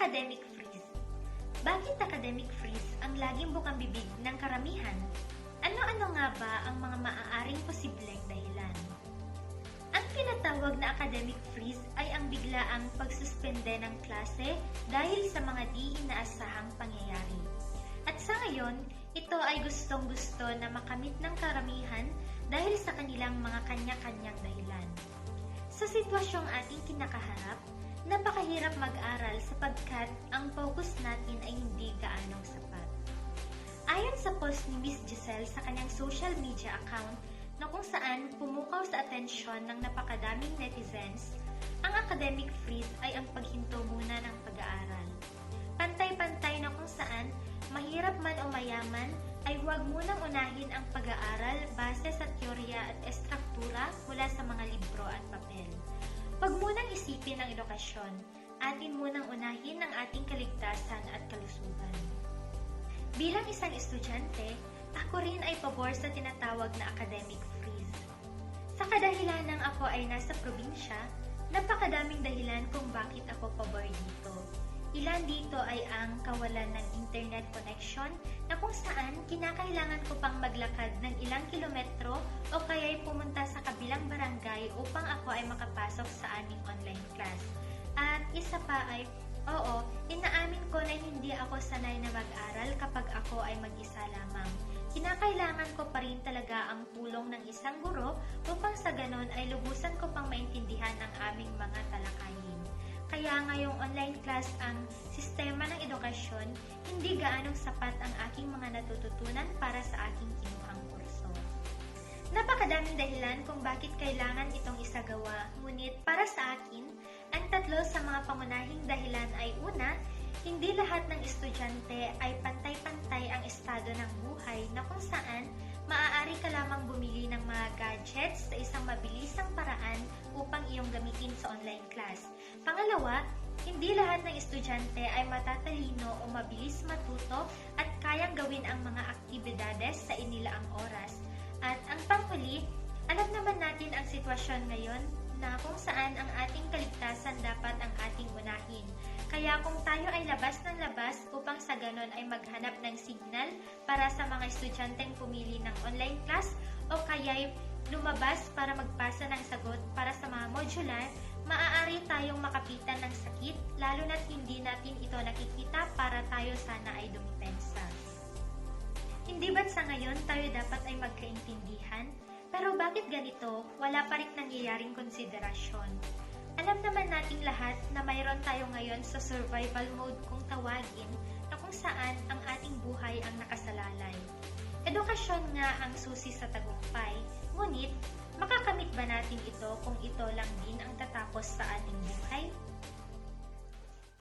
Academic freeze. Bakit academic freeze ang laging bukang bibig ng karamihan? Ano-ano nga ba ang mga maaaring posibleng dahilan? Ang tinatawag na academic freeze ay ang biglaang pagsuspende ng klase dahil sa mga di inaasahang pangyayari. At sa ngayon, ito ay gustong-gusto na makamit ng karamihan dahil sa kanilang mga kanya-kanyang dahilan. Sa sitwasyong ating kinakaharap, napakahirap mag-aral sapagkat ang focus natin ay hindi gaanong sapat. Ayon sa post ni Miss Giselle sa kanyang social media account na kung saan pumukaw sa atensyon ng napakadaming netizens, ang academic freeze ay ang paghinto muna ng pag-aaral. Pantay-pantay na kung saan, mahirap man o mayaman, ay huwag munang unahin ang pag-aaral base sa teorya at estruktura mula sa mga libro at papel. Huwag munang isipin ang edukasyon, atin munang unahin ang ating kaligtasan at kalusugan. Bilang isang estudyante, ako rin ay pabor sa tinatawag na academic freeze. Sa kadahilanang ako ay nasa probinsya, napakadaming dahilan kung bakit ako pabor dito. Ilan dito ay ang kawalan ng internet connection na kung saan kinakailangan ko pang maglakad ng ilang kilometro o kaya'y pumunta sa kabilang barangay upang ako ay makapasok sa aming online class. At isa pa ay, oo, inaamin ko na hindi ako sanay na mag-aral kapag ako ay mag-isa lamang. Kinakailangan ko pa rin talaga ang tulong ng isang guro upang sa ganon ay lubusan ko pang maintindihan ang aming mga talakayin. Kaya ngayong online class ang sistema ng edukasyon, hindi gaanong sapat ang aking mga natututunan para sa aking kinuhang kurso. Napakadaming dahilan kung bakit kailangan itong isagawa, ngunit para sa akin, ang tatlo sa mga pangunahing dahilan ay una, hindi lahat ng estudyante ay pantay-pantay ang estado ng buhay na kung saan maaari ka lamang bumili ng mga gadgets sa isang mabilisang paraan upang iyong gamitin sa online class. Pangalawa, hindi lahat ng estudyante ay matatalino o mabilis matuto at kayang gawin ang mga aktibidades sa inilaang oras. At ang panghuli, alam naman natin ang sitwasyon ngayon na kung saan ang ating kaligtasan dapat ang ating unahin. Kaya kung tayo ay labas ng labas upang sa ganon ay maghanap ng signal para sa mga estudyanteng pumili ng online class o kaya'y lumabas para magpasa ng sagot para sa mga modular, maaari tayong makapitan ng sakit lalo na't hindi natin ito nakikita para tayo sana ay dumipensa. Hindi ba't sa ngayon tayo dapat ay magkaintindihan? Pero bakit ganito, wala pa rin nangyayaring konsiderasyon? Alam naman nating lahat na mayroon tayo ngayon sa survival mode kung tawagin na kung saan ang ating buhay ang nakasalalay. Edukasyon nga ang susi sa tagumpay, ngunit makakamit ba natin ito kung ito lang din ang tatapos sa ating buhay?